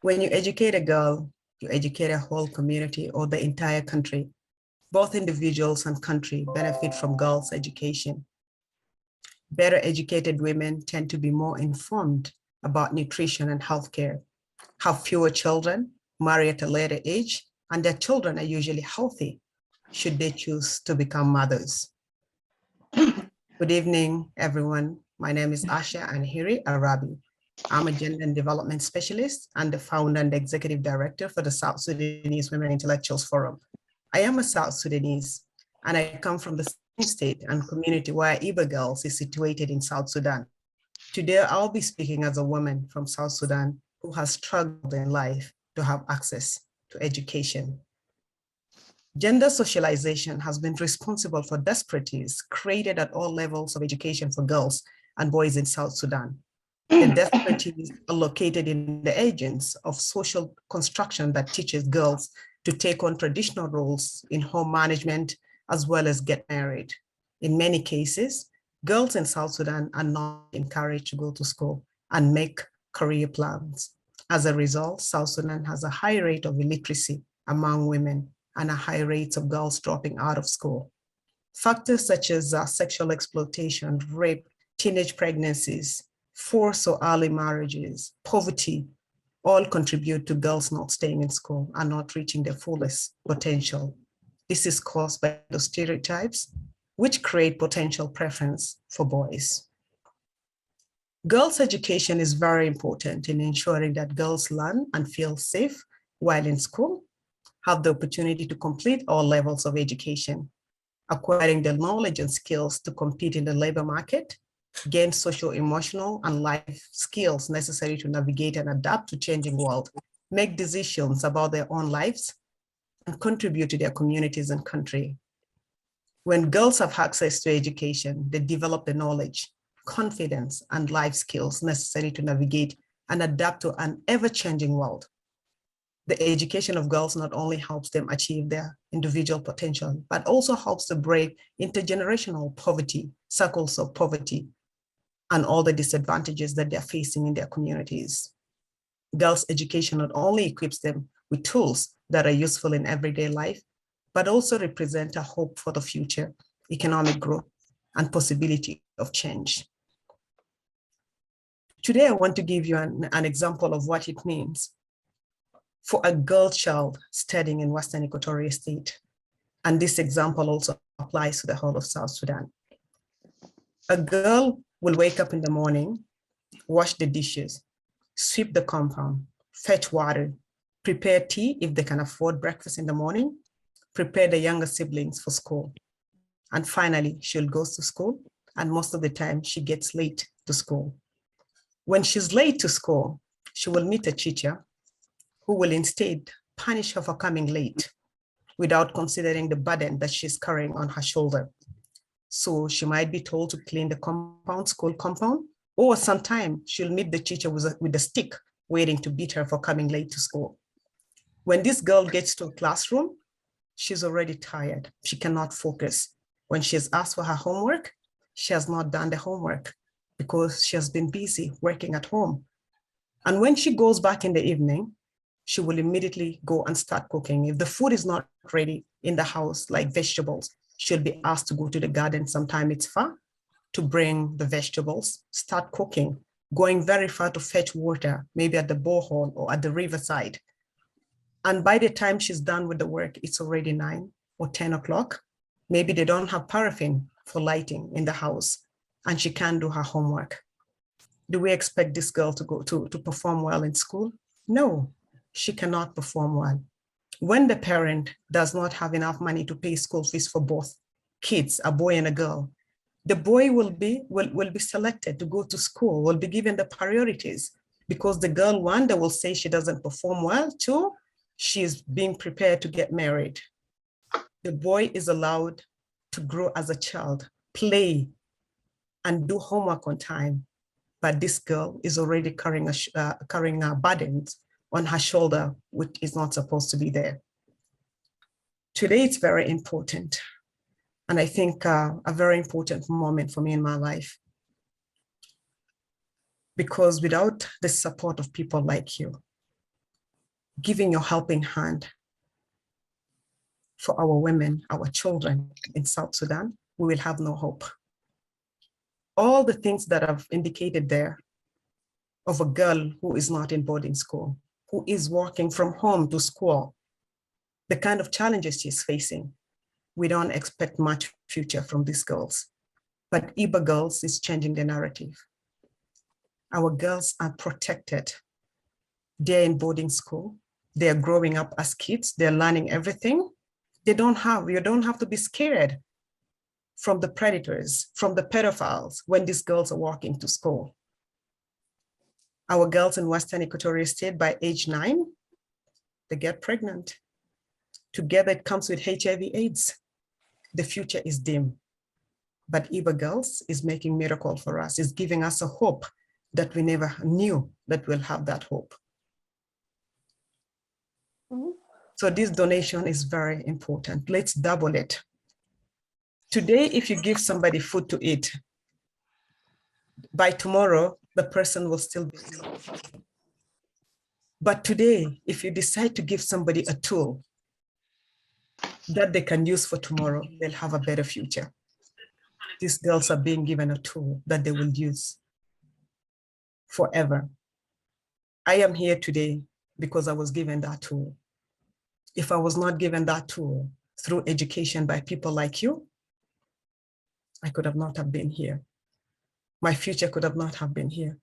When you educate a girl, you educate a whole community or the entire country. Both individuals and country benefit from girls' education. Better educated women tend to be more informed about nutrition and healthcare, have fewer children, marry at a later age, and their children are usually healthy should they choose to become mothers. Good evening, everyone. My name is Asha Arabi. I'm a gender and development specialist and the founder and executive director for the South Sudanese Women Intellectuals Forum. I am a South Sudanese, and I come from the same state and community where Ibba Girls is situated in South Sudan. Today, I'll be speaking as a woman from South Sudan who has struggled in life to have access to education. Gender socialization has been responsible for disparities created at all levels of education for girls and boys in South Sudan. The disparities are located in the agents of social construction that teaches girls to take on traditional roles in home management as well as get married. In many cases, girls in South Sudan are not encouraged to go to school and make career plans. As a result, South Sudan has a high rate of illiteracy among women and a high rate of girls dropping out of school. Factors such as sexual exploitation, rape, teenage pregnancies, forced or early marriages, poverty, all contribute to girls not staying in school and not reaching their fullest potential. This is caused by the stereotypes, which create potential preference for boys. Girls' education is very important in ensuring that girls learn and feel safe while in school, have the opportunity to complete all levels of education, acquiring the knowledge and skills to compete in the labor market, gain social, emotional, and life skills necessary to navigate and adapt to changing world, make decisions about their own lives, and contribute to their communities and country. When girls have access to education, they develop the knowledge, confidence, and life skills necessary to navigate and adapt to an ever-changing world. The education of girls not only helps them achieve their individual potential, but also helps to break intergenerational poverty, circles of poverty, and all the disadvantages that they're facing in their communities. Girls' education not only equips them with tools that are useful in everyday life, but also represent a hope for the future, economic growth, and possibility of change. Today, I want to give you an example of what it means for a girl child studying in Western Equatorial State. And this example also applies to the whole of South Sudan. A girl will wake up in the morning, wash the dishes, sweep the compound, fetch water, prepare tea if they can afford breakfast in the morning, prepare the younger siblings for school. And finally, she'll go to school, and most of the time she gets late to school. When she's late to school, she will meet a teacher who will instead punish her for coming late without considering the burden that she's carrying on her shoulder. So she might be told to clean the compound, school compound, or sometimes she'll meet the teacher with a stick waiting to beat her for coming late to school. When this girl gets to a classroom, she's already tired. She cannot focus. When she's asked for her homework, she has not done the homework because she has been busy working at home. And when she goes back in the evening, she will immediately go and start cooking. If the food is not ready in the house, like vegetables, she'll be asked to go to the garden, sometime it's far, to bring the vegetables, start cooking, going very far to fetch water, maybe at the borehole or at the riverside. And by the time she's done with the work, it's already 9 or 10 o'clock. Maybe they don't have paraffin for lighting in the house and she can't do her homework. Do we expect this girl to perform well in school? No, she cannot perform well. When the parent does not have enough money to pay school fees for both kids, a boy and a girl, the boy will be selected to go to school, will be given the priorities because the girl, one, they will say she doesn't perform well, two, she's being prepared to get married. The boy is allowed to grow as a child, play, and do homework on time. But this girl is already carrying burdens on her shoulder, which is not supposed to be there. Today, it's very important. And I think a very important moment for me in my life. Because without the support of people like you, giving your helping hand for our women, our children in South Sudan, we will have no hope. All the things that I've indicated there of a girl who is not in boarding school, who is walking from home to school, the kind of challenges she's facing, we don't expect much future from these girls. But Ibba Girls is changing the narrative. Our girls are protected. They're in boarding school. They're growing up as kids. They're learning everything. You don't have to be scared from the predators, from the pedophiles when these girls are walking to school. Our girls in Western Equatorial State by age 9, they get pregnant. Together it comes with HIV/AIDS. The future is dim. But Ibba Girls is making miracle for us, is giving us a hope that we never knew that we'll have that hope. So this donation is very important. Let's double it. Today, if you give somebody food to eat, by tomorrow, the person will still be ill. But today, if you decide to give somebody a tool that they can use for tomorrow, they'll have a better future. These girls are being given a tool that they will use forever. I am here today because I was given that tool. If I was not given that tool through education by people like you, I could have not have been here. My future could have not have been here.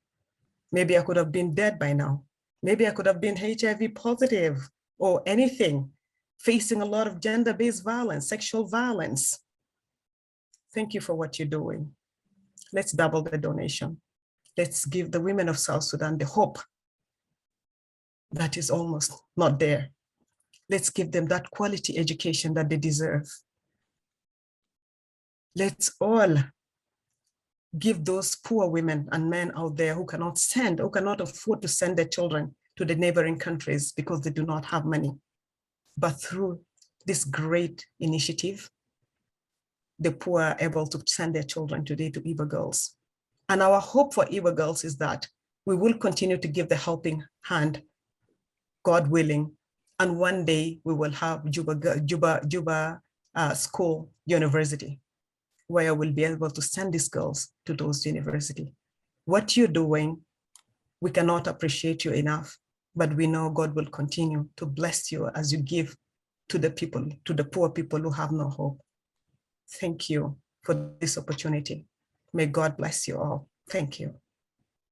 Maybe I could have been dead by now. Maybe I could have been HIV positive or anything, facing a lot of gender-based violence, sexual violence. Thank you for what you're doing. Let's double the donation. Let's give the women of South Sudan the hope that is almost not there. Let's give them that quality education that they deserve. Let's all give those poor women and men out there who cannot afford to send their children to the neighboring countries because they do not have money. But through this great initiative, the poor are able to send their children today to Ibba Girls. And our hope for Ibba Girls is that we will continue to give the helping hand, God willing, and one day we will have Ibba School University, where we'll be able to send these girls to those universities. What you're doing, we cannot appreciate you enough, but we know God will continue to bless you as you give to the people, to the poor people who have no hope. Thank you for this opportunity. May God bless you all. Thank you.